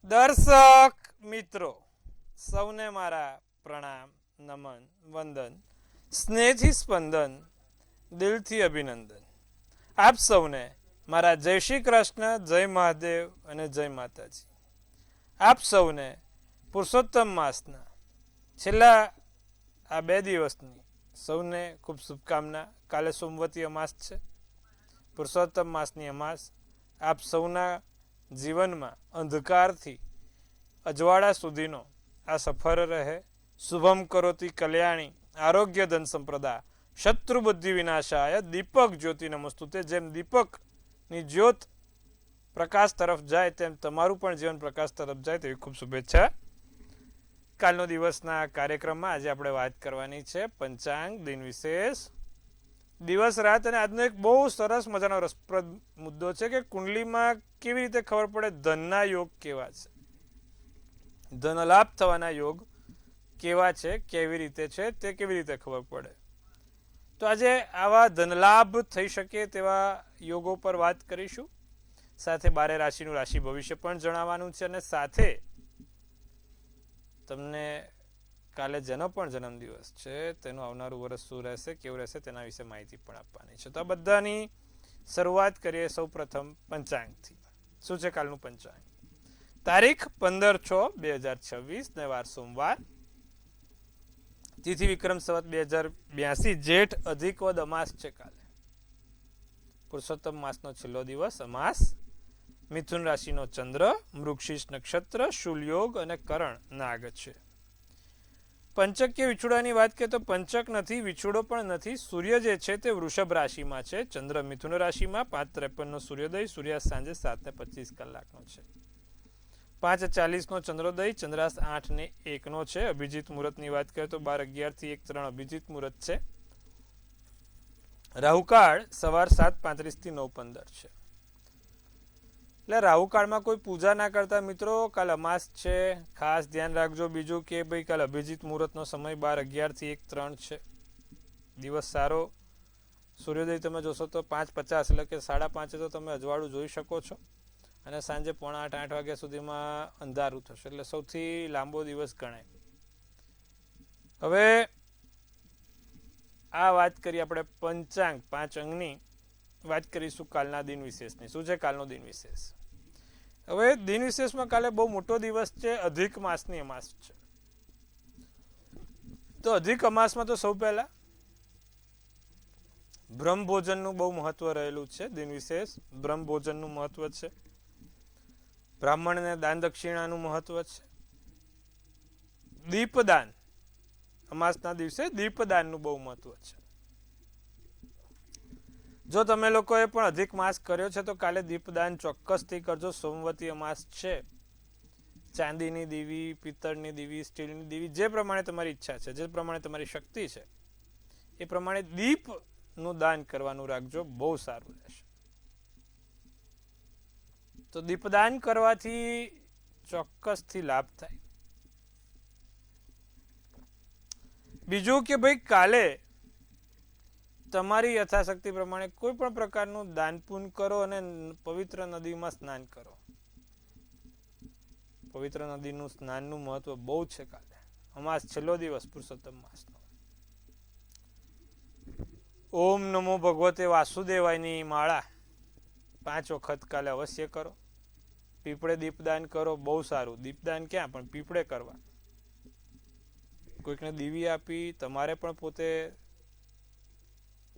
દર્શક મિત્રો સૌને મારા પ્રણામ, નમન, વંદન, સ્નેહથી સ્પંદન, દિલથી અભિનંદન. આપ સૌને મારા જય શ્રી કૃષ્ણ, જય મહાદેવ અને જય માતાજી. આપ સૌને પુરુષોત્તમ માસના છેલ્લા આ 2 દિવસની સૌને ખૂબ શુભકામના. કાલે સોમવતી અમાસ છે, પુરુષોત્તમ માસની અમાસ. આપ સૌના જીવનમાં અંધકારથી અજવાળા સુધીનો આ સફર રહે. શુભમ કરોતિ કલ્યાણી, આરોગ્ય ધન સંપ્રદા, શત્રુ બુદ્ધિ વિનાશાય, દીપક જ્યોતિ નમસ્તુતે. જેમ દીપકની જ્યોત પ્રકાશ તરફ જાય તેમ તમારું પણ જીવન પ્રકાશ તરફ જાય તેવી ખૂબ શુભેચ્છા. કાલનો દિવસના કાર્યક્રમમાં આજે આપણે વાત કરવાની છે પંચાંગ દિન વિશેષ, દિવસ રાત. અને આજનો એક બહુ સરસ મજાનો રસપ્રદ મુદ્દો છે કે કુંડલીમાં કેવી રીતે ખબર પડે ધનના યોગ કેવા છે, ધનલાભ થવાના યોગ કેવા છે, કેવી રીતે છે તે કેવી રીતે ખબર પડે. તો આજે આવા ધનલાભ થઈ શકે તેવા યોગો પર વાત કરીશું. સાથે 12 રાશિનું રાશિ ભવિષ્ય પણ જણાવવાનું છે, અને સાથે તમને કાલે જેનો પણ જન્મદિવસ છે તેનું આવનારું વર્ષ શું રહેશે, કેવું રહેશે તેના વિશે માહિતી પણ આપવાની છે. તો આ બધાની શરૂઆત કરીએ સૌ પ્રથમ પંચાંગથી. શું છે કાલનું પંચાંગ? તારીખ 15/6/2026 ને વાર સોમવાર, તિથિ વિક્રમ સંવત 2082, જેઠ અધિક વદ અમાસ છે કાલે. પુરુષોત્તમ માસનો છેલ્લો દિવસ અમાસ. મિથુન રાશિનો ચંદ્ર, મૃગશીર્ષ નક્ષત્ર, શૂલ યોગ અને કરણ નાગ છે. પંચક્ય વિછુડાની વાત કરીએ તો પંચક નથી, વિછુડો પણ નથી. સૂર્ય જે છે તે વૃષભ રાશિમાં છે, ચંદ્ર મિથુન રાશિમાં. 5:53 સૂર્યોદય, સૂર્યાસ્ત સાંજે 7:25 છે. 5:40 ચંદ્રોદય, ચંદ્રાસ્ત 8:01 છે. અભિજીત મુહૂર્તની વાત કરીએ તો 12:11 થી 1:03 અભિજીત મુહૂર્ત છે. રાહુકાળ સવાર 7:35 થી 9:15 છે. એટલે રાહુકાળમાં કોઈ પૂજા ના કરતા મિત્રો, કાલ અમાસ છે, ખાસ ધ્યાન રાખજો. બીજું કે ભાઈ કાલ અભિજીત મુહૂર્તનો સમય 12:11 થી 1:03 છે. દિવસ સારો. સૂર્યોદય તમે જોશો તો 5:50 એટલે કે 5:30 તો તમે અજવાળું જોઈ શકો છો, અને સાંજે 7:45-8 વાગ્યા સુધીમાં અંધારું થશે, એટલે સૌથી લાંબો દિવસ ગણાય. હવે આ વાત કરીએ આપણે પંચાંગ 5 અંગની વાત કરીશું કાલના દિન વિશેષની. શું છે કાલનો દિન વિશેષ? હવે દિન વિશેષમાં કાલે બહુ મોટો દિવસ છે, અધિક માસની અમાસ છે. તો અધિક અમાસમાં તો સૌ પહેલા બ્રહ્મ ભોજનનું બહુ મહત્વ રહેલું છે. દિન વિશેષ બ્રહ્મ ભોજનનું મહત્વ છે. બ્રાહ્મણને દાન દક્ષિણાનું મહત્વ છે. દીપદાન, અમાસના દિવસે દીપદાનનું બહુ મહત્વ છે. જો તમે લોકોએ પણ અધિક માસ કર્યો છે તો કાલે દીપદાન ચોક્કસથી કરજો. સોમવતી અમાસ છે. ચાંદીની દીવી, પિત્તળની દીવી, સ્ટીલની દીવી, જે પ્રમાણે તમારી ઈચ્છા છે, જે પ્રમાણે તમારી શક્તિ છે, એ પ્રમાણે દીપનું દાન કરવાનું રાખજો, બહુ સારું રહેશે. તો દીપદાન કરવાથી ચોક્કસથી લાભ થાય. બીજું કે ભાઈ કાલે તમારી યથાશક્તિ પ્રમાણે કોઈ પણ પ્રકારનું દાન પુણ્ય કરો અને પવિત્ર નદીમાં સ્નાન કરો. પવિત્ર નદીનું સ્નાનનું મહત્વ બહુ છે કાલે. અમાસ છેલ્લો દિવસ પુરુષોત્તમ માસનો. ઓમ નમો ભગવતે વાસુદેવાયની માળા 5 વખત કાલે અવશ્ય કરો. પીપળે દીપદાન કરો, બહુ સારું. દીપદાન ક્યાં પણ પીપળે કરવા. કોઈકને દીવી આપી, તમારે પણ પોતે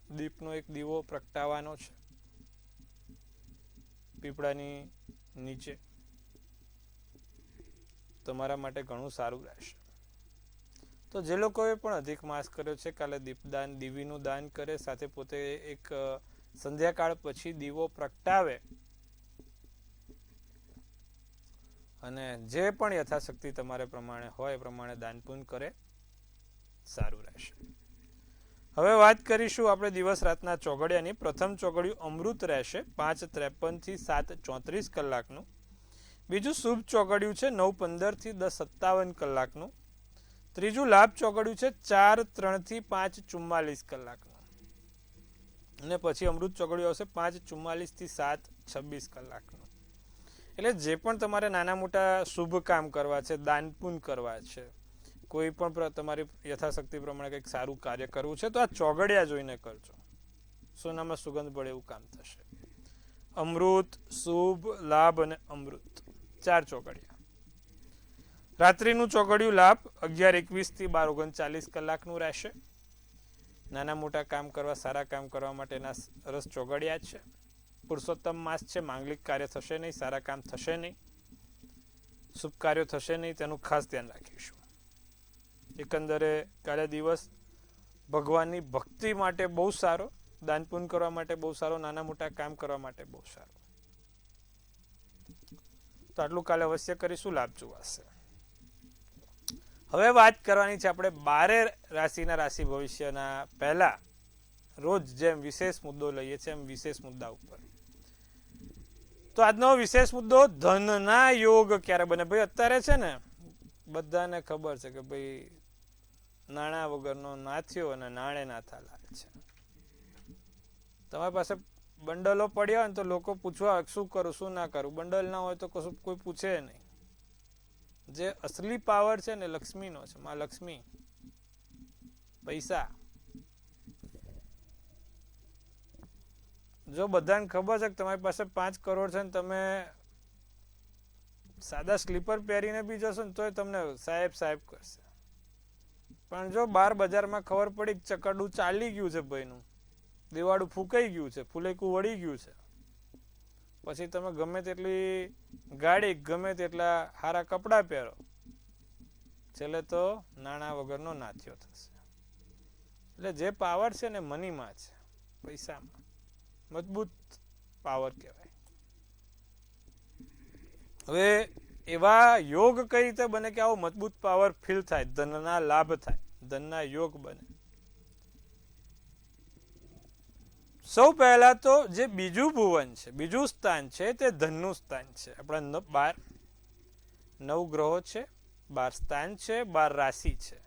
દીપનો એક દીવો પ્રગટાવવાનો છે પીપળાની નીચે. તમારા માટે ઘણું સારું રહેશે. તો જે લોકોએ પણ અધિક માસ કર્યો છે કાલે દીપદાન, દીવીનું દાન કરે, સાથે પોતે એક સંધ્યાકાળ પછી દીવો પ્રગટાવે, અને જે પણ યથાશક્તિ તમારે પ્રમાણે હોય એ પ્રમાણે દાન પુણ્ય કરે, સારું રહેશે. હવે વાત કરીશું આપણે દિવસ રાતના ચોઘડિયાની. પ્રથમ ચોઘડિયું અમૃત રહેશે 5:53 થી 7:34. બીજું શુભ ચોઘડિયું છે 9:15 થી 10:57. ત્રીજું લાભ ચોઘડિયું છે 4:03 થી 5:44. અને પછી અમૃત ચોઘડિયું આવશે 5:44 થી 7:26. એટલે જે પણ તમારે નાના મોટા શુભ કામ કરવા છે, દાન પુણ્ય કરવા છે, કોઈ પણ તમારી યથાશક્તિ પ્રમાણે કંઈક સારું કાર્ય કરવું છે તો આ ચોગડિયા જોઈને કરજો. સોનામાં સુગંધ પડે એવું કામ થશે. અમૃત, શુભ, લાભ અને અમૃત 4 ચોગડિયા. રાત્રિનું ચોગડિયું લાભ 11:21 થી 12:39 કલાકનું રહેશે. નાના મોટા કામ કરવા, સારા કામ કરવા માટેના સરસ ચોગડિયા છે. પુરુષોત્તમ માસ છે, માંગલિક કાર્ય થશે નહીં, સારા કામ થશે નહીં, શુભ કાર્યો થશે નહીં, તેનું ખાસ ધ્યાન રાખીશું. એકંદરે કાલે દિવસ ભગવાનની ભક્તિ માટે બહુ સારો, દાન પુણ્ય કરવા માટે બહુ સારો, નાના મોટા કામ કરવા માટે બહુ સારો. તો આટલું કાલે અવશ્ય કરીશું, લાભ જોવાશે. હવે વાત કરવાની છે આપણે 12 રાશિના રાશિ ભવિષ્યના પહેલા રોજ જેમ વિશેષ મુદ્દો લઈએ છીએ એમ વિશેષ મુદ્દા ઉપર. તો આજનો વિશેષ મુદ્દો ધનના યોગ ક્યારે બને. ભાઈ અત્યારે છે ને બધાને ખબર છે કે ભાઈ નાણાં વગરનો નાથ્યો અને નાણે નાથા લાલ છે. તમારી પાસે બંડલો પડ્યા હોય ને તો લોકો પૂછવા શું કરું શું ના કરું. બંડલ ના હોય તો કશું કોઈ પૂછે નહીં. જે અસલી પાવર છે ને લક્ષ્મીનો છે, માં લક્ષ્મી, પૈસા. જો બધાને ખબર છે કે તમારી પાસે 5 કરોડ છે ને તમે સાદા સ્લીપર પહેરીને બી જશો ને તોય તમને સાહેબ સાહેબ કરશે. પણ જો બહાર બજારમાં ખબર પડી ચકરડું ચાલી ગયું છે ભાઈનું, દિવાળું ફૂંકાઈ ગયું છે, ફૂલેકું વળી ગયું છે, પછી તમે ગમે તેટલી ગાડી, ગમે તેટલા સારા કપડાં પહેરો, છેલ્લે તો નાણાં વગરનો નાથ્યો થશે. એટલે જે પાવર છે ને મનીમાં છે, પૈસામાં. મજબૂત પાવર કહેવાય. હવે એવા યોગ કઈ રીતે બને કે આવો મજબૂત પાવર ફીલ થાય, ધનના લાભ થાય, ધનના યોગ બને. સૌ પહેલા તો જે બીજું ભુવન છે, બીજું સ્થાન છે તે ધનનું સ્થાન છે. આપણા 9 ગ્રહો છે, 12 સ્થાન છે, 12 રાશિ છે.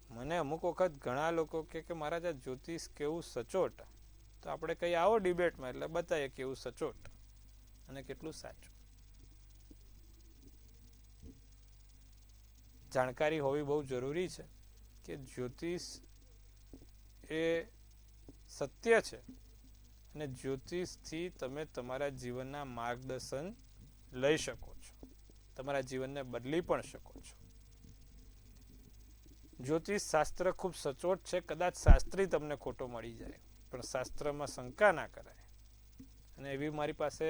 મને અમુક વખત ઘણા લોકો કે મહારાજ આ જ્યોતિષ કેવું સચોટ. તો આપણે કઈ આવો ડિબેટમાં એટલે બતાવીએ કેવું સચોટ અને કેટલું સાચું. જાણકારી હોવી બહુ જરૂરી છે કે જ્યોતિષ એ સત્ય છે અને જ્યોતિષથી તમે તમારા જીવનના માર્ગદર્શન લઈ શકો છો, તમારા જીવનને બદલી પણ શકો છો. જ્યોતિષ શાસ્ત્ર ખૂબ સચોટ છે. કદાચ શાસ્ત્રી તમને ખોટો મળી જાય, પણ શાસ્ત્રમાં શંકા ના કરાય. અને એવી મારી પાસે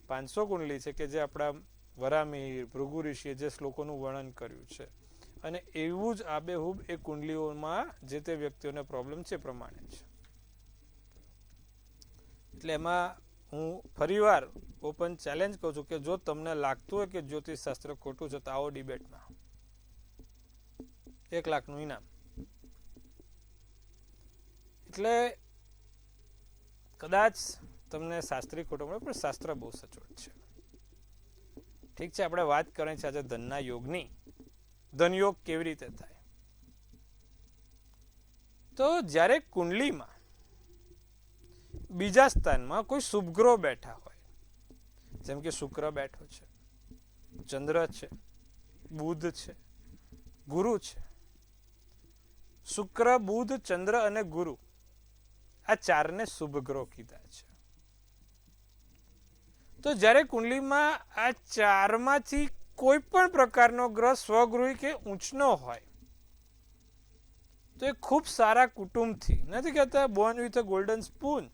500 કુંડલી છે કે જે આપણા વરામિહિર, ભૃગુ ઋષિએ જે શ્લોકોનું વર્ણન કર્યું છે અને એવું જ આબેહૂબ એ કુંડલીઓમાં જે તે વ્યક્તિઓને પ્રોબ્લેમ છે પ્રમાણે છે. એટલે એમાં હું ફરીવાર ઓપન ચેલેન્જ કહું છું કે જો તમને લાગતું હોય કે જ્યોતિષ શાસ્ત્ર ખોટું છે તો આવો ડિબેટમાં. 1 લાખનું ઇનામ. એટલે કદાચ તમને શાસ્ત્રી ખોટો મળે પણ શાસ્ત્ર બહુ સચોટ છે. ઠીક છે, આપણે વાત કરવાની છે આજે ધનના યોગની. ધન યોગ કેવી રીતે થાય? તો જ્યારે કુંડલીમાં બીજા સ્થાનમાં કોઈ શુભ ગ્રહ બેઠા હોય, જેમ કે શુક્ર બેઠો છે, ચંદ્ર છે, બુધ છે, ગુરુ છે. શુક્ર, બુધ, ચંદ્ર અને ગુરુ આ 4ને શુભ ગ્રહ કીધા છે. તો જ્યારે કુંડલીમાં આ 4માંથી કોઈ પણ પ્રકારનો ગ્રહ સ્વગૃહી કે ઉચ્ચનો હોય તો એ ખૂબ સારા કુટુંબથી, નથી કહેતા born with a golden spoon,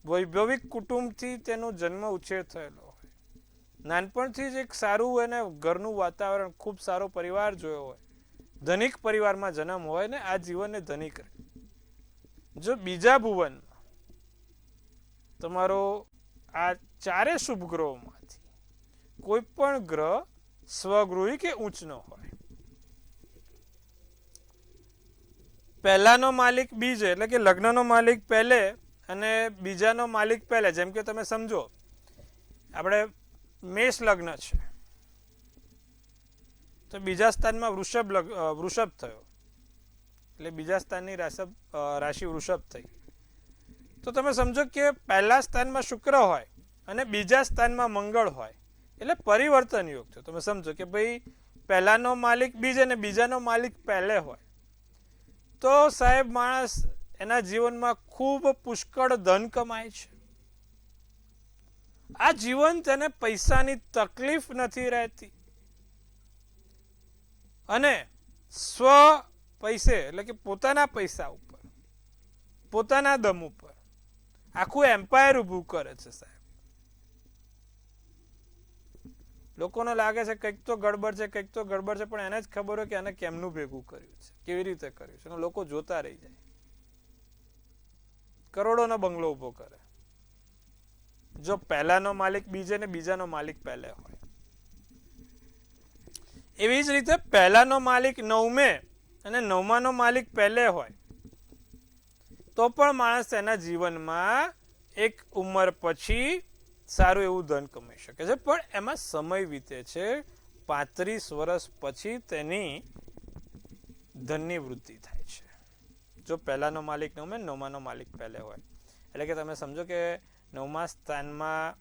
વૈભવિક કુટુંબથી તેનો જન્મ ઉછેર થયેલો હોય, નાનપણથી જ એક સારું એને ઘરનું વાતાવરણ, ખૂબ સારો પરિવાર જોયો હોય, ધનિક પરિવારમાં જન્મ હોય ને આ જીવનને ધનિક રહે. જો બીજા ભુવનમાં તમારો આ 4 શુભ ગ્રહોમાંથી કોઈ પણ ગ્રહ સ્વગૃહી કે ઉચ્ચનો હોય, પહેલાનો માલિક બીજે એટલે કે લગ્નનો માલિક પહેલે અને બીજાનો માલિક પહેલે. જેમ કે તમે સમજો આપણે મેષ લગ્ન છે તો બીજા સ્થાનમાં વૃષભ થયો એટલે બીજા સ્થાનની રાશિ વૃષભ થઈ. તો તમે સમજો કે પહેલા સ્થાનમાં શુક્ર હોય અને બીજા સ્થાનમાં મંગળ હોય એટલે પરિવર્તન યોગ થયો. તમે સમજો કે ભાઈ પહેલાનો માલિક બીજે ને બીજાનો માલિક પહેલે હોય તો સાહેબ માણસ એના જીવનમાં ખૂબ પુષ્કળ ધન કમાય છે. આ જીવન તેને પૈસાની તકલીફ નથી રહેતી અને સ્વ પૈસે એટલે કે પોતાના પૈસા ઉપર પોતાના દમ ઉપર આખું એમ્પાયર ઊભું કરે છે સાહેબ. લોકોને લાગે છે કંઈક તો ગડબડ છે કંઈક તો ગડબડ છે, પણ એને જ ખબર હોય કે આને કેમનું ભેગું કર્યું છે, કેવી રીતે કર્યું છે. લોકો જોતા રહી જાય, કરોડોનો બંગલો ઉભો કરે જો પહેલાનો માલિક બીજે ને બીજાનો માલિક પહેલે હોય. એવી જ રીતે પહેલાનો માલિક નવમે અને નવમાનો માલિક પહેલે હોય તો પણ માણસ તેના જીવનમાં એક ઉંમર પછી સારું એવું ધન કમાઈ શકે છે, પણ એમાં સમય વીતે છે. 35 વર્ષ પછી તેની ધનની વૃદ્ધિ થાય છે જો પહેલાનો માલિક નવમે નવમાનો માલિક પહેલે હોય. એટલે કે તમે સમજો કે નવમા સ્થાનમાં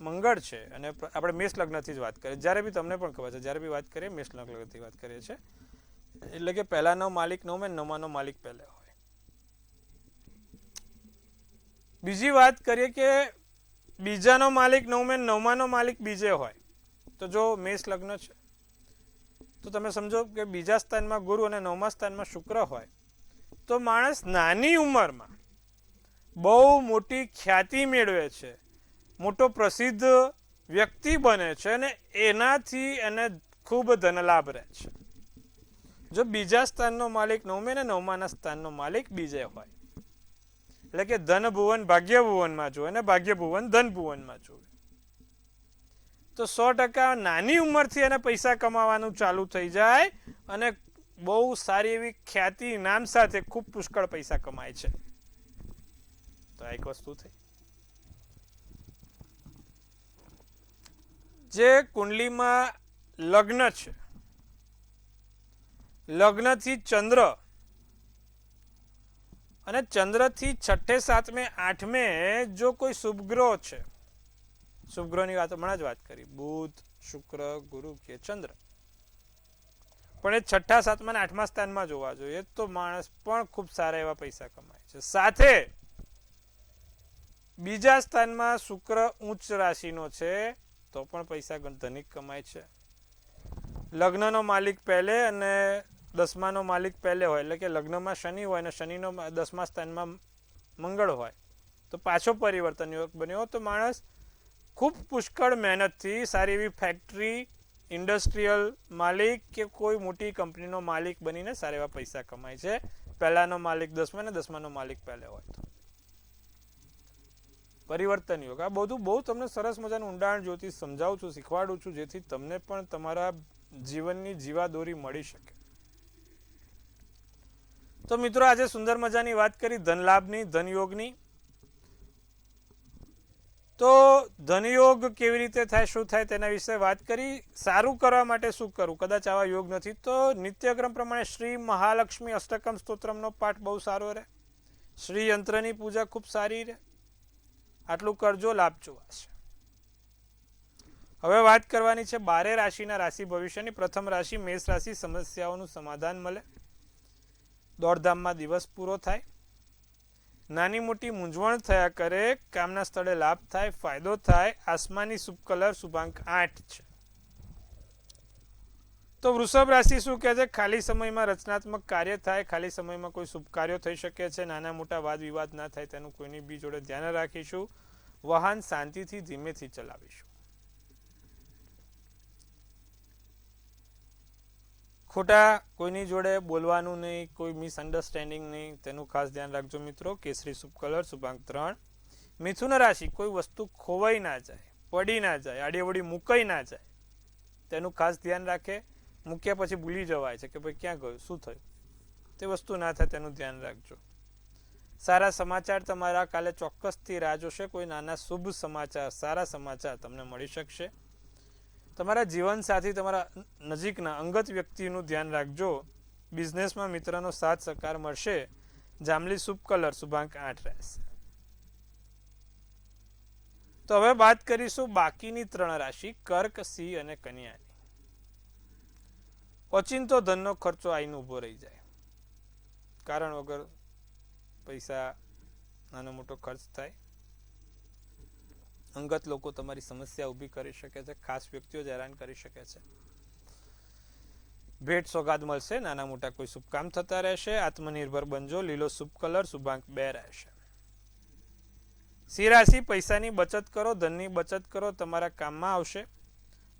મંગળ છે અને આપણે મેષ લગ્નથી જ વાત કરીએ, જ્યારે બી તમને પણ ખબર છે જ્યારે બી વાત કરીએ મેષ લગ્નથી વાત કરીએ છીએ. એટલે કે પહેલાનો માલિક નવમે નવમાનો માલિક પહેલે હોય. બીજી વાત કરીએ કે બીજાનો માલિક નવમે નવમાનો માલિક બીજે હોય તો જો મેષ લગ્ન છે તો તમે સમજો કે બીજા સ્થાનમાં ગુરુ અને નવમા સ્થાનમાં શુક્ર હોય તો માણસ નાની ઉંમરમાં બહુ મોટી ખ્યાતિ મેળવે છે, મોટો પ્રસિદ્ધ વ્યક્તિ બને છે અને એનાથી એને ખૂબ ધનલાભ રહે છે જો બીજા સ્થાનનો માલિક નવમે ને નવમાના સ્થાનનો માલિક બીજે હોય. એટલે કે ધન ભુવન ભાગ્ય ભુવનમાં જોવે અને ભાગ્ય ભુવન ધન ભુવનમાં જોવે તો 100% નાની ઉંમરથી એને પૈસા કમાવાનું ચાલુ થઈ જાય અને બહુ સારી એવી ખ્યાતિ નામ સાથે ખૂબ પુષ્કળ પૈસા કમાય છે. તો આ એક વસ્તુ થઈ. જે કુંડલીમાં લગ્ન છે, લગ્નથી ચંદ્ર અને ચંદ્રથી 6, 7, 8 જો કોઈ શુભ ગ્રહ છે, શુભ ગ્રહની વાત હમણાં જ વાત કરી, બુધ શુક્ર ગુરુ કે ચંદ્ર, પણ એ 6, 7 અને 8મા સ્થાનમાં જોવા જોઈએ તો માણસ પણ ખૂબ સારા એવા પૈસા કમાય છે. સાથે બીજા સ્થાનમાં શુક્ર ઉચ્ચ રાશિનો છે તો પણ પૈસા ધનિક કમાય છે. લગ્નનો માલિક પહેલે અને 10માનો માલિક પહેલે હોય એટલે કે લગ્નમાં શનિ હોય અને શનિનો 10મા સ્થાનમાં મંગળ હોય તો પાછો પરિવર્તન યોગ બન્યો તો માણસ ખૂબ પુષ્કળ મહેનતથી સારી એવી ફેક્ટરી ઇન્ડસ્ટ્રીયલ માલિક કે કોઈ મોટી કંપનીનો માલિક બનીને સારા એવા પૈસા કમાય છે. પહેલાનો માલિક 10મા અને 10માનો માલિક પહેલે હોય તો પરિવર્તન યોગ. આ બધું બહુ તમને સરસ મજાનું ઊંડાણ જ્યોતિષ સમજાવું છું, શીખવાડું છું, જેથી તમને પણ તમારા જીવનની જીવાદોરી મળી શકે. તો મિત્રો આજે સુંદર મજાની વાત કરી ધનલાભની, ધનયોગની. તો ધનયોગ કેવી રીતે થાય, શું થાય તેના વિશે વાત કરી. સારું કરવા માટે શું કરવું, કદાચ આવા યોગ નથી તો નિત્યક્રમ પ્રમાણે શ્રી મહાલક્ષ્મી અષ્ટકમ સ્તોત્રમનો પાઠ બહુ સારો રહે, શ્રી યંત્રની પૂજા ખૂબ સારી રહે. આટલું કરજો, લાભ જોવાશે. હવે વાત કરવાની છે 12 રાશિના રાશિ ભવિષ્યની. પ્રથમ રાશિ મેષ રાશિ. સમસ્યાઓનું સમાધાન મળે, દોડધામમાં દિવસ પૂરો થાય, નાની મોટી મૂંઝવણ થયા કરે, કામના સ્થળે લાભ થાય, ફાયદો થાય. આસમાની શુભ કલર શુભાંક 8 છે. તો વૃષભ રાશિ શું કહે છે? ખાલી સમયમાં રચનાત્મક કાર્ય થાય, ખાલી સમયમાં કોઈ શુભ કાર્યો થઈ શકે છે, નાના મોટા વાદ વિવાદ ના થાય તેનું કોઈની બી જોડે ધ્યાન રાખીશું. વાહન શાંતિથી ધીમેથી ચલાવીશું. ખોટા કોઈની જોડે બોલવાનું નહીં, કોઈ મિસઅન્ડરસ્ટેન્ડિંગ નહીં, તેનું ખાસ ધ્યાન રાખજો મિત્રો. કેસરી શુભ કલર શુભાંક 3. મિથુન રાશિ કોઈ વસ્તુ ખોવાઈ ના જાય, પડી ના જાય, આડીઅવળી મુકાઈ ના જાય, તેનું ખાસ ધ્યાન રાખે. મૂક્યા પછી ભૂલી જવાય છે કે ભાઈ ક્યાં ગયું, શું થયું, તે વસ્તુ ના થાય તેનું ધ્યાન રાખજો. સારા સમાચાર તમારા કાલે ચોક્કસથી રાહ જોશે. કોઈ નાના શુભ સમાચાર, સારા સમાચાર તમને મળી શકશે. તમારા જીવનસાથી, તમારા નજીકના અંગત વ્યક્તિનું ધ્યાન રાખજો. બિઝનેસમાં મિત્રનો સાથ સહકાર મળશે. જાંબલી શુભ કલર શુભાંક 8 રહેશે. તો હવે વાત કરીશું બાકીની 3 રાશિ કર્ક, સિંહ અને કન્યાની. ઓચિંતો ધનનો ખર્ચો આઈને ઊભો રહી જાય. કારણ વગર પૈસા નાનો મોટો ખર્ચ થાય. અંગત લોકો તમારી સમસ્યા ઊભી કરી શકે છે. ખાસ વ્યક્તિઓ જ હેરાન કરી શકે છે. ભેટ સોગાદ મળશે. નાના મોટા કોઈ શુભ કામ થતા રહેશે. આત્મનિર્ભર બનજો. લીલો શુભ કલર, શુભાંક 2 રહેશે. સિંહ રાશિ, પૈસાની બચત કરો, ધનની બચત કરો, તમારા કામમાં આવશે.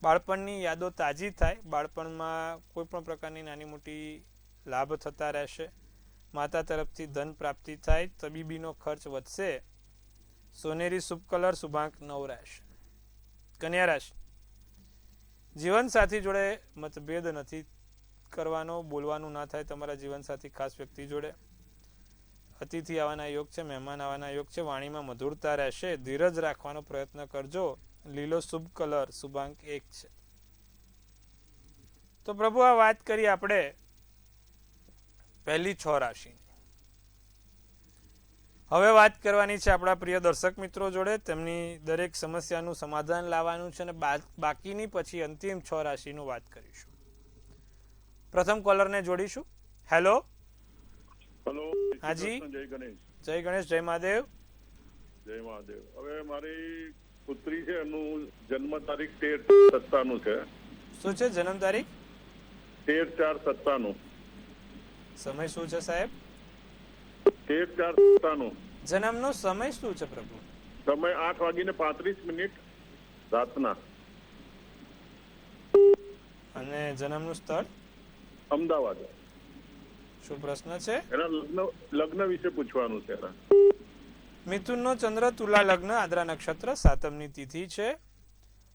બાળપણની યાદો તાજી થાય. બાળપણમાં કોઈ પણ પ્રકારની નાની મોટી લાભ થતા રહેશે. માતા તરફથી ધન પ્રાપ્તિ થાય. તબીબીનો ખર્ચ વધશે. સોનેરી શુભ કલર, શુભાંક 9 રહેશે. કન્યા રાશિ, જીવનસાથી જોડે મતભેદ નથી કરવાનો. બોલવાનું ના થાય તમારા જીવનસાથી ખાસ વ્યક્તિ જોડે. અતિથિ આવવાના યોગ છે. મહેમાન આવવાના યોગ છે. વાણીમાં મધુરતા રહેશે. ધીરજ રાખવાનો પ્રયત્ન કરજો. લીલો શુભ કલર, શુભાંક 1 છે. તો પ્રભુ આ વાત કરી આપણે પહેલી 6 રાશિની. હવે વાત કરવાની છે આપણા પ્રિય દર્શક મિત્રો જોડે. તેમની દરેક સમસ્યાનું સમાધાન લાવવાનું છે અને બાકીની પછી અંતિમ 6 રાશિનું વાત કરીશું. પ્રથમ કોલરને જોડીશું. હેલો. હેલો. હાજી. જય ગણેશ. જય ગણેશ, જય મહાદેવ. જય મહાદેવ. હવે મારી પુત્રી છે, એનું જન્મ તારીખ 13/7 છે. શું છે જન્મ તારીખ? 13/4/97. સમય શું છે સાહેબ? 13/4/97. જન્મનો સમય શું છે પ્રભુ? સમય 8:35 રાતના. અને જન્મનું સ્થળ? અમદાવાદ. શું પ્રશ્ન છે? એના લગ્ન વિશે પૂછવાનું છે. એના મિથુનનો ચંદ્ર, તુલા લગ્ન, આદ્રા નક્ષત્ર, સાતમની તિથિ છે.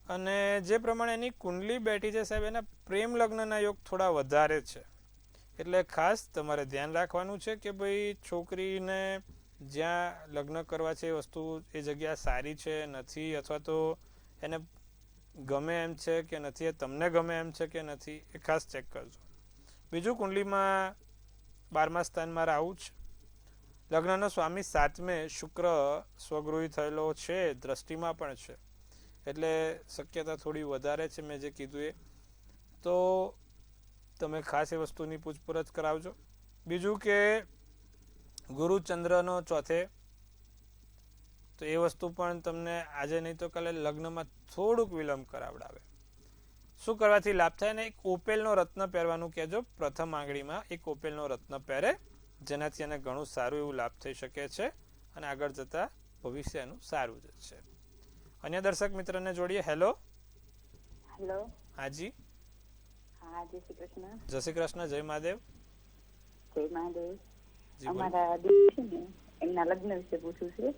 અને જે પ્રમાણે એની કુંડલી બેઠી છે સાહેબ, એના પ્રેમ લગ્નના યોગ થોડા વધારે છે. એટલે ખાસ તમારે ધ્યાન રાખવાનું છે કે ભાઈ છોકરીને જ્યાં લગ્ન કરવા છે એ વસ્તુ, એ જગ્યા સારી છે નથી, અથવા તો એને ગમે એમ છે કે નથી, એ તમને ગમે એમ છે કે નથી, એ ખાસ ચેક કરજો. બીજું, કુંડલીમાં 12મા સ્થાનમાં રાહુ છે. લગ્નનો સ્વામી 7મે શુક્ર સ્વગૃહી થયેલો છે. દ્રષ્ટિમાં પણ છે. એટલે શક્યતા થોડી વધારે છે મેં જે કીધું એ. તો તમે ખાસ એ વસ્તુની પૂછપરછ કરાવજો. બીજું કે ગુરુ ચંદ્રનો 4થે, તો એ વસ્તુ પણ તમને આજે નહીં તો કાલે લગ્નમાં થોડુંક વિલંબ કરાવડાવે. શું કરવાથી લાભ થાય ને? એક ઓપેલનો રત્ન પહેરવાનું કહેજો. પ્રથમ આંગળીમાં એક ઓપેલનો રત્ન પહેરે, જેનાથી એને ઘણું સારું એવું લાભ થઈ શકે છે અને આગળ જતા ભવિષ્ય એનું સારું જ છે. અન્ય દર્શક મિત્રને જોડીએ. હેલો. હેલો. હાજી. હા, જય શ્રી કૃષ્ણ. જય શ્રી કૃષ્ણ, જય મહાદેવ. જય મહાદેવ. જી બોલો. અમારા દીદી છે ને, એમના લગ્ન વિશે પૂછવું છે.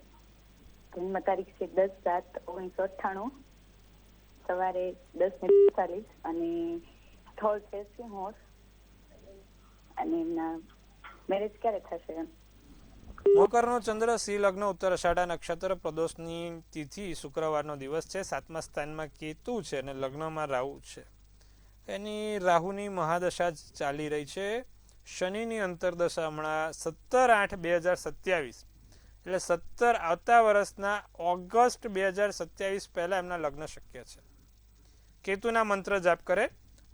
જન્મ તારીખ છે 10/7/1998, સવારે 10:45, અને સ્થળ છે સિંહોર. અને એમના મેરેજ ક્યારે થશે એમ? મકરનો ચંદ્ર, સિંહ લગ્ન, ઉત્તર અષાઢા નક્ષત્ર, પ્રદોષની તિથિ, શુક્રવારનો દિવસ છે. 7મા સ્થાનમાં કેતુ છે અને લગ્નમાં રાહુ છે. એની રાહુની મહાદશા ચાલી રહી છે. શનિની અંતરદશા હમણાં 17/8/2027, એટલે 17 આવતા વર્ષના ઓગસ્ટ 2027 પહેલા એમના લગ્ન શક્ય છે. કેતુના મંત્ર જાપ કરે.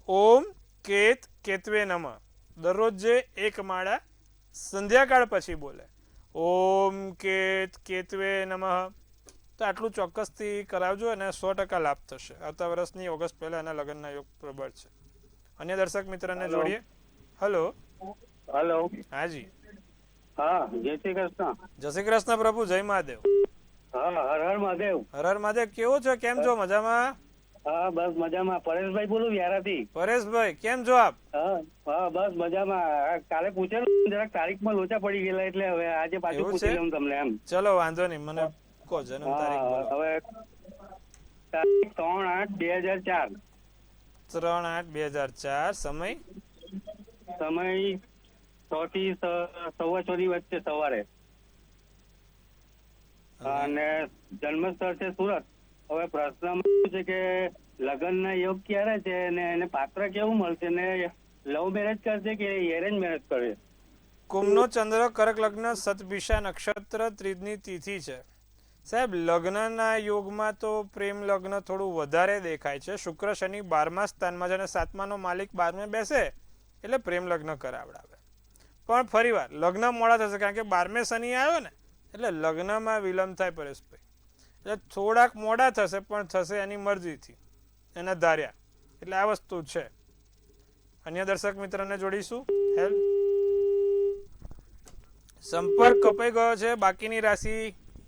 ઓમ કેત કેતવે નમઃ. દરરોજ જે 1 માળા સંધ્યાકાળ પછી બોલે. ઓમ કેત કેતવે નમઃ. તો આટલું ચોક્કસથી કરાવજો અને 100% લાભ થશે. આવતા વર્ષની ઓગસ્ટ પહેલા એના લગ્નના યોગ પ્રબળ છે. અન્ય દર્શક મિત્રને જોડીએ. હેલો. હેલો. હાજી. હા, જય શ્રી કૃષ્ણ. જય શ્રી કૃષ્ણ પ્રભુ, જય મહાદેવ. હા, હર હર મહાદેવ. હર હર મહાદેવ. કેવો છો? કેમ છો? મજામાં? હા, બસ મજામાં. પરેશભાઈ બોલું, વ્યારાથી. પરેશભાઈ, કેમ છો આપ? હા, બસ મજામાં. કાલે પૂછેલું, જરાક તારીખમાં લોચા પડી ગયેલા, એટલે હવે આજે પાછું પૂછી લઉં તમને એમ. ચલો વાંધો નહીં, મને કહો જન્મ તારીખ બોલો. હવે તારીખ 3/8/2004. 3/8/2004. સમય? સમય 6 થી 6:15 વચ્ચે સવારે. અને જન્મસ્થળ છે સુરત. હવે પ્રશ્ન છે કે લગ્નના યોગ ક્યારે છે ને એને પાત્ર કેવું મળશે ને લવ મેરેજ કરશે કે એરેન્જ મેરેજ કરશે? કુંભનો ચંદ્ર, કર્ક લગ્ન, સતભિષા નક્ષત્ર, ત્રીજની તિથિ છે. સાહેબ લગ્નના યોગમાં તો પ્રેમ લગ્ન થોડું વધારે દેખાય છે. શુક્ર શનિ 12મા સ્થાનમાં છે અને 7માનો માલિક 12મે બેસે એટલે પ્રેમ લગ્ન કરાવડાવે. પણ ફરીવાર લગ્ન મોડા થશે કારણ કે 12મે શનિ આવ્યો ને એટલે લગ્નમાં વિલંબ થાય પરેશભાઈ. એટલે થોડાક મોડા થશે પણ થશે એની મરજીથી, એના ધાર્યા. એટલે આ વસ્તુ છે. અન્ય દર્શક મિત્રને જોડીશું. હેલ્પ સંપર્ક કપાઈ ગયો છે. બાકીની રાશિ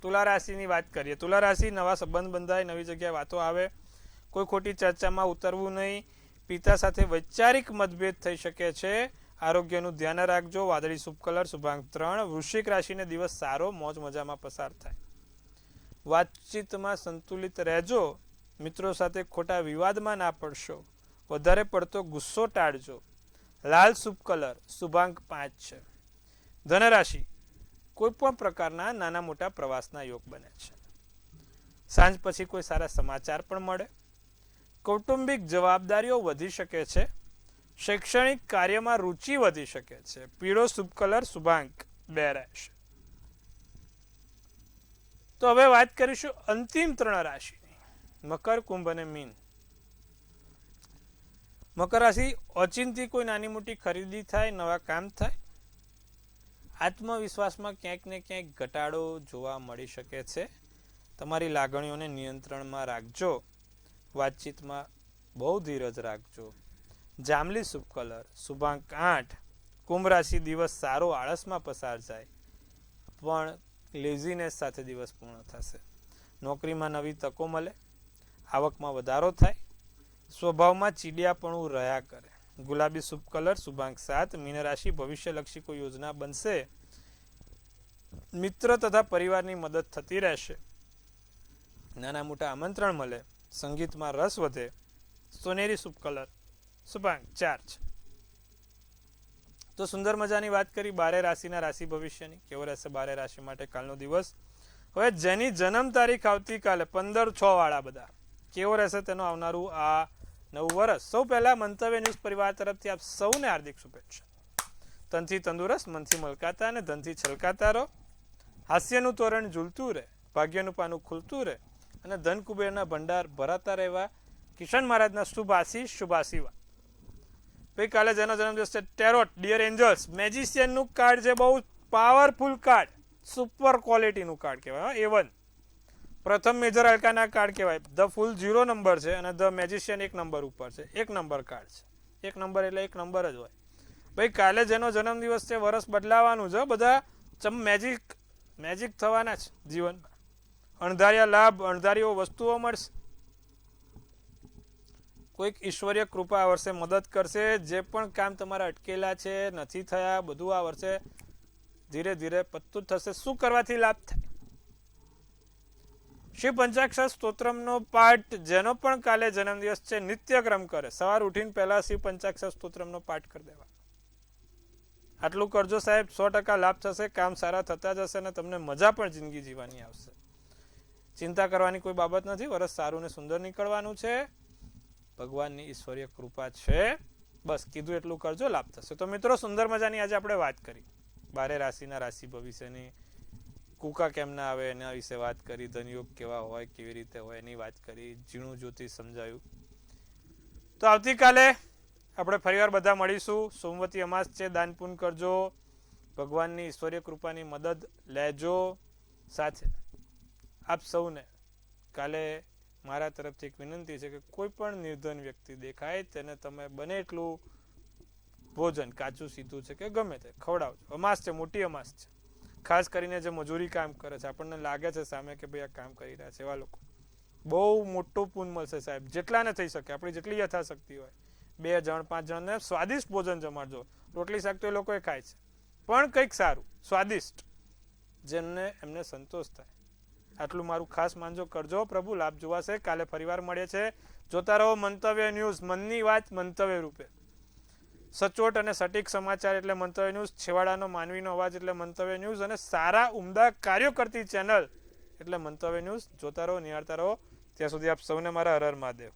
તુલા રાશિની વાત કરીએ. તુલા રાશિ નવા સંબંધ બંધાય, નવી જગ્યાએ વાતો આવે, કોઈ ખોટી ચર્ચામાં ઉતરવું નહીં. પિતા સાથે વૈચારિક મતભેદ થઈ શકે છે. આરોગ્યનું ધ્યાન રાખજો. વાદળી શુભ કલર, શુભાંક 3. વૃશ્ચિક રાશિને દિવસ સારો, મોજ મજામાં પસાર થાય. વાતચીતમાં સંતુલિત રહેજો. મિત્રો સાથે ખોટા વિવાદમાં ના પડશો. વધારે પડતો ગુસ્સો ટાળજો. લાલ શુભ કલર, શુભાંક 5 છે. ધનરાશિ કોઈ પણ પ્રકારના નાના મોટા પ્રવાસના યોગ બને છે. સાંજ પછી કોઈ સારા સમાચાર પણ મળે. કૌટુંબિક જવાબદારીઓ વધી શકે છે. શૈક્ષણિક કાર્યમાં રુચિ વધી શકે છે. પીળો શુભ કલર, શુભાંક 2 રહેશે. તો હવે વાત કરીશું અંતિમ 3 રાશિની, મકર, કુંભ અને મીન. મકર રાશિ ઓચિંતી કોઈ નાની મોટી ખરીદી થાય, નવા કામ થાય. આત્મવિશ્વાસમાં ક્યાંક ને ક્યાંક ઘટાડો જોવા મળી શકે છે. તમારી લાગણીઓને નિયંત્રણમાં રાખજો. વાતચીતમાં બહુ ધીરજ રાખજો. જાંબલી શુભ કલર, શુભાંક 8. કુંભ રાશિ દિવસ સારો, આળસમાં પસાર જાય પણ લેઝીનેસ સાથે દિવસ પૂર્ણ થશે. નોકરીમાં નવી તકો મળે. આવકમાં વધારો થાય. સ્વભાવમાં ચીડિયાપણું રહ્યા કરે. ગુલાબી શુભ કલર, શુભાંક 7. મીન રાશિ ભવિષ્યલક્ષી કોઈ યોજના બનશે. મિત્ર તથા પરિવારની મદદ થતી રહેશે. નાના મોટા આમંત્રણ મળે. સંગીતમાં રસ વધે. સોનેરી શુભ કલર, શુભાંક 4 છે. તો સુંદર મજાની વાત કરી 12 રાશિના રાશિ ભવિષ્યની. કેવો રહેશે 12 રાશિ માટે કાલનો દિવસ. હવે જેની જન્મ તારીખ આવતીકાલે 15/6 વાળા બધા, કેવો રહેશે તેનો આવનારું આ નવું વર્ષ. સૌ પહેલા મંતવ્ય ન્યૂઝ પરિવાર તરફથી આપ સૌને હાર્દિક શુભેચ્છા. તનથી તંદુરસ્ત, મનથી મલકાતા અને ધનથી છલકાતા રહો. હાસ્યનું તોરણ ઝૂલતું રહે, ભાગ્યનું પાનું ખુલતું રહે અને ધન કુબેરના ભંડાર ભરાતા રહેવા કિશન મહારાજના શુભ આશીષ, શુભ આશીર્વાદ. ગઈકાલે જેનો જન્મદિવસ છે ટેરોટ ડિયર એન્જલ્સ મેજિશિયનનું કાર્ડ છે. બહુ પાવરફુલ કાર્ડ, સુપર ક્વોલિટીનું કાર્ડ કહેવાય. A1 પ્રથમ મેજર હલકાના કાર્ડ કહેવાય. ધ ફૂલ 0 નંબર છે અને ધ મેજિશિયન 1 નંબર ઉપર છે. 1 નંબર કાર્ડ છે. 1 નંબર એટલે 1 નંબર જ હોય. ભાઈ કાલે જેનો જન્મદિવસ છે વર્ષ બદલાવાનું છે. બધા મેજિક થવાના છે જીવનમાં. અણધાર્યા લાભ, અણધાર્યો વસ્તુઓ મળશે. કોઈક ઈશ્વરીય કૃપા આ વર્ષે મદદ કરશે. જે પણ કામ તમારા અટકેલા છે, નથી થયા, બધું આ વર્ષે ધીરે ધીરે પત્તું થશે. શું કરવાથી લાભ થાય? શિવ પંચાક્ષર સ્તોત્રમનો પાઠ જેનો પણ કાલે જન્મદિવસ છે નિત્યક્રમ કરે. સવાર ઉઠીને પહેલા શિવ પંચાક્ષર સ્તોત્રમનો પાઠ કરી દેવા. આટલું કરજો સાહેબ, 100% લાભ થશે. કામ સારા થતા જશે અને તમને મજા પણ જિંદગી જીવવાની આવશે. ચિંતા કરવાની કોઈ બાબત નથી. વર્ષ સારું ને સુંદર નીકળવાનું છે. ભગવાનની ઈશ્વરીય કૃપા છે. બસ કીધું એટલું કરજો, લાભ થશે. તો મિત્રો સુંદર મજાની આજે આપણે વાત કરી 12 રાશિના રાશિ ભવિષ્યની. કુકા કેમ ના આવે એના વિશે વાત કરી. ધનયોગ કેવા હોય, કેવી રીતે હોય એની વાત કરી. ઝીણું જ્યોતિષ સમજાયું. તો આવતીકાલે આપણે ફરીવાર બધા મળીશું. સોમવતી અમાસ છે, દાન પુણ્ય કરજો. ભગવાનની ઈશ્વરીય કૃપાની મદદ લેજો. સાથે આપ સૌને કાલે મારા તરફથી એક વિનંતી છે કે કોઈ પણ નિર્ધન વ્યક્તિ દેખાય તેને તમે બને એટલું ભોજન, કાચું સીધું છે કે ગમે તે ખવડાવજો. અમાસ છે, મોટી અમાસ છે. ખાસ કરીને જે મજૂરી કામ કરે છે, આપણને લાગે છે સામે કે ભાઈ આ કામ કરી રહ્યા છે, એવા લોકો બહુ મોટું પુણ્ય મળશે સાહેબ. જેટલાને થઈ શકે, આપણી જેટલી યથાશક્તિ હોય 2 જણ 5 જણને સ્વાદિષ્ટ ભોજન જમાડજો. રોટલી શાક તો એ લોકોએ ખાય છે, પણ કંઈક સારું સ્વાદિષ્ટ જેમને એમને સંતોષ થાય. આટલું મારું ખાસ માનજો, કરજો. પ્રભુ લાભ જોવાશે. કાલે ફરીવાર મળે છે. જોતા રહો મંતવ્ય ન્યૂઝ. મનની વાત મંતવ્ય રૂપે. સચોટ અને સટીક સમાચાર એટલે મંતવ્ય ન્યૂઝ. છેવાડાનો માનવીનો અવાજ એટલે મંતવ્ય ન્યૂઝ. અને સારા ઉમદા કાર્યો કરતી ચેનલ એટલે મંતવ્ય ન્યૂઝ. જોતા રહો, નિહાળતા રહો. ત્યાં સુધી આપ સૌને મારા હર હર મહાદેવ.